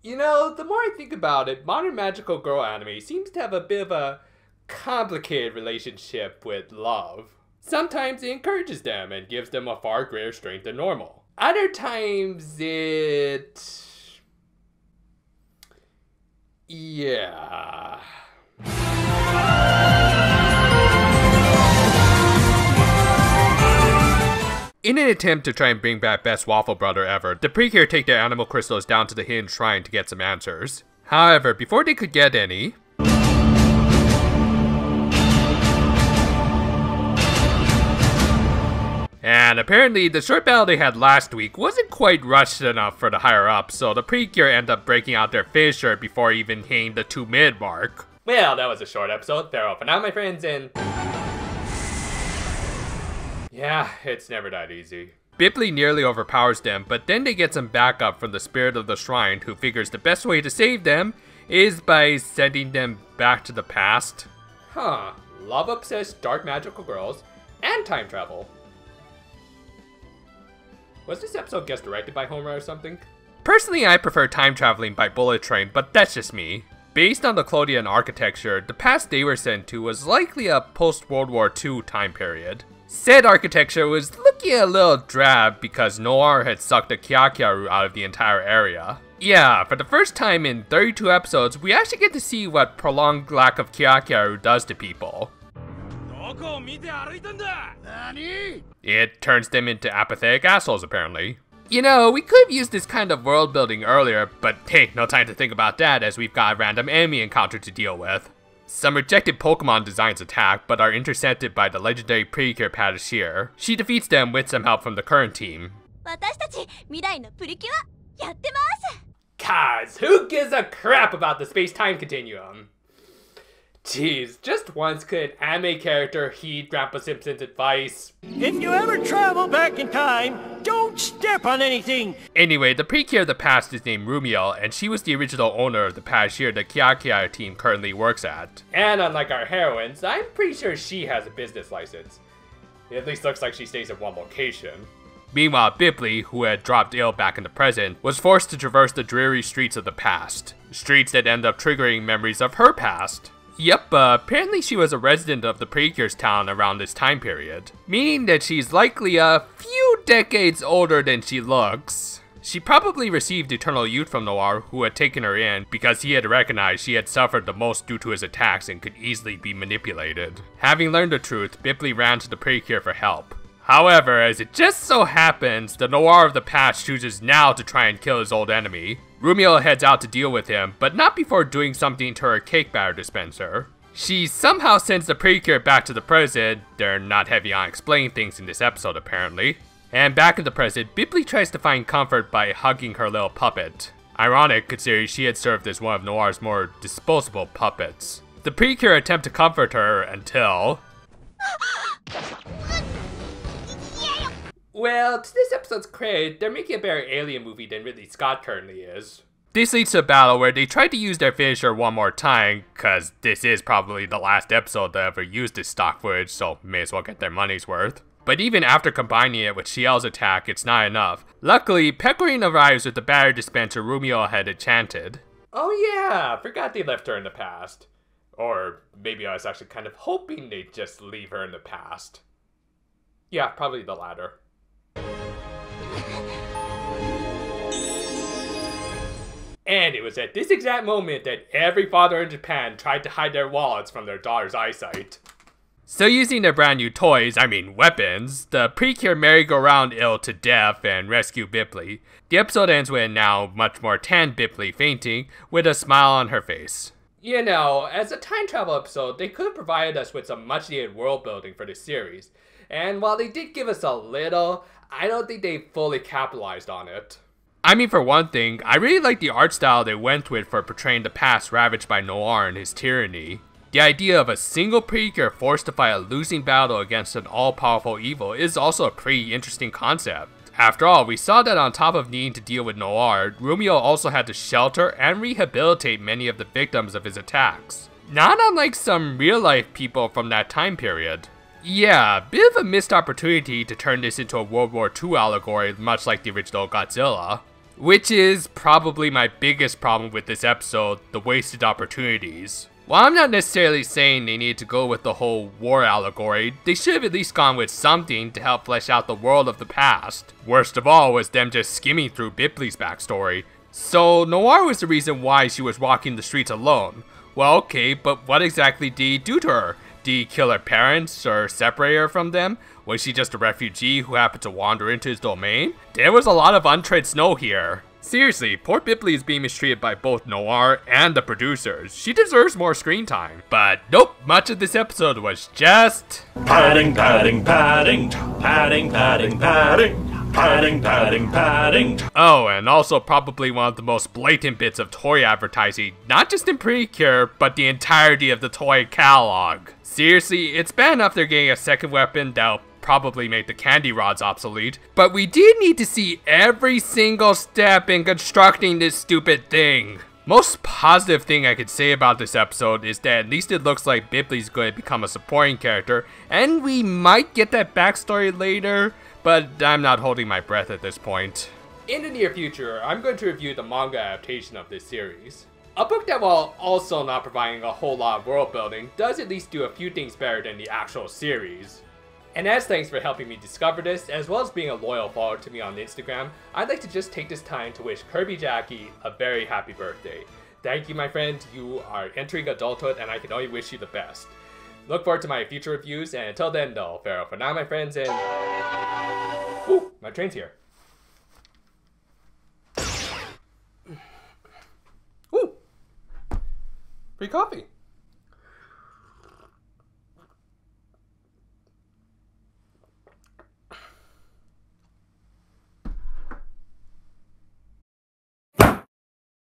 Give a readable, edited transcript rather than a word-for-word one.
You know, the more I think about it, modern magical girl anime seems to have a bit of a complicated relationship with love. Sometimes it encourages them and gives them a far greater strength than normal. Other times yeah. In an attempt to try and bring back best waffle brother ever, the Precure take their animal crystals down to the hidden shrine to get some answers. However, before they could get any, and apparently the short battle they had last week wasn't quite rushed enough for the higher ups, so the Precure end up breaking out their finisher before even hitting the 2-minute mark. Well, that was a short episode. Farewell for now, my friends, and yeah, it's never that easy. Bipley nearly overpowers them, but then they get some backup from the spirit of the shrine, who figures the best way to save them is by sending them back to the past. Huh, love-obsessed dark magical girls, and time travel. Was this episode guest directed by Homer or something? Personally, I prefer time traveling by bullet train, but that's just me. Based on the Clodian architecture, the past they were sent to was likely a post-World War II time period. Said architecture was looking a little drab because Noir had sucked the Kirakira out of the entire area. Yeah, for the first time in 32 episodes, we actually get to see what prolonged lack of Kirakira does to people. It turns them into apathetic assholes, apparently. You know, we could have used this kind of world building earlier, but hey, no time to think about that as we've got a random enemy encounter to deal with. Some rejected Pokemon designs attack, but are intercepted by the legendary Precure Precure. She defeats them with some help from the current team. Cause who gives a crap about the space-time continuum? Jeez, just once could an anime character heed Grandpa Simpson's advice. If you ever travel back in time, don't step on anything! Anyway, the Precure of the past is named Rumiel, and she was the original owner of the Precure the Kirakira team currently works at. And unlike our heroines, I'm pretty sure she has a business license. It at least looks like she stays at one location. Meanwhile, Bipley, who had dropped ill back in the present, was forced to traverse the dreary streets of the past. Streets that end up triggering memories of her past. Yep, apparently she was a resident of the Precure's town around this time period, meaning that she's likely a few decades older than she looks. She probably received eternal youth from Noir, who had taken her in because he had recognized she had suffered the most due to his attacks and could easily be manipulated. Having learned the truth, Bipley ran to the Precure for help. However, as it just so happens, the Noir of the past chooses now to try and kill his old enemy. Rumiel heads out to deal with him, but not before doing something to her cake batter dispenser. She somehow sends the Precure back to the present. They're not heavy on explaining things in this episode apparently. And back in the present, Bipley tries to find comfort by hugging her little puppet. Ironic considering she had served as one of Noir's more disposable puppets. The Precure attempt to comfort her until... Well, to this episode's credit, they're making a better Alien movie than Ridley Scott currently is. This leads to a battle where they try to use their finisher one more time, cause this is probably the last episode that ever used this stock footage, so may as well get their money's worth. But even after combining it with Ciel's attack, it's not enough. Luckily, Pecorine arrives with the batter dispenser Rumiel had enchanted. Oh yeah, forgot they left her in the past. Or maybe I was actually kind of hoping they'd just leave her in the past. Yeah, probably the latter. And it was at this exact moment that every father in Japan tried to hide their wallets from their daughter's eyesight. So using their brand new weapons, the Precure merry-go-round ill to death and rescue Bipley. The episode ends with now much more tanned Bipley fainting with a smile on her face. You know, as a time travel episode, they could have provided us with some much needed world building for this series. And while they did give us a little, I don't think they fully capitalized on it. I mean, for one thing, I really like the art style they went with for portraying the past ravaged by Noir and his tyranny. The idea of a single Precure forced to fight a losing battle against an all-powerful evil is also a pretty interesting concept. After all, we saw that on top of needing to deal with Noir, Rumiel also had to shelter and rehabilitate many of the victims of his attacks. Not unlike some real-life people from that time period. Yeah, bit of a missed opportunity to turn this into a World War II allegory much like the original Godzilla. Which is probably my biggest problem with this episode, the wasted opportunities. While I'm not necessarily saying they need to go with the whole war allegory, they should have at least gone with something to help flesh out the world of the past. Worst of all was them just skimming through Bipley's backstory. So Noir was the reason why she was walking the streets alone. Well, okay, but what exactly did he do to her? Did he kill her parents or separate her from them? Was she just a refugee who happened to wander into his domain? There was a lot of untread snow here. Seriously, poor Bipley is being mistreated by both Noir and the producers. She deserves more screen time. But nope, much of this episode was just padding, padding, padding, padding, padding, padding. Padding, padding, padding. Oh, and also probably one of the most blatant bits of Toei advertising, not just in Precure, but the entirety of the Toei catalog. Seriously, it's bad enough they're getting a second weapon that'll probably make the candy rods obsolete, but we did need to see every single step in constructing this stupid thing. Most positive thing I could say about this episode is that at least it looks like Bipley's going to become a supporting character, and we might get that backstory later, but I'm not holding my breath at this point. In the near future, I'm going to review the manga adaptation of this series. A book that, while also not providing a whole lot of world building, does at least do a few things better than the actual series. And as thanks for helping me discover this, as well as being a loyal follower to me on Instagram, I'd like to just take this time to wish Kirby Jackie a very happy birthday. Thank you, my friend, you are entering adulthood and I can only wish you the best. Look forward to my future reviews, and until then, though, farewell for now, my friends, and... Ooh, my train's here. Ooh! Free coffee!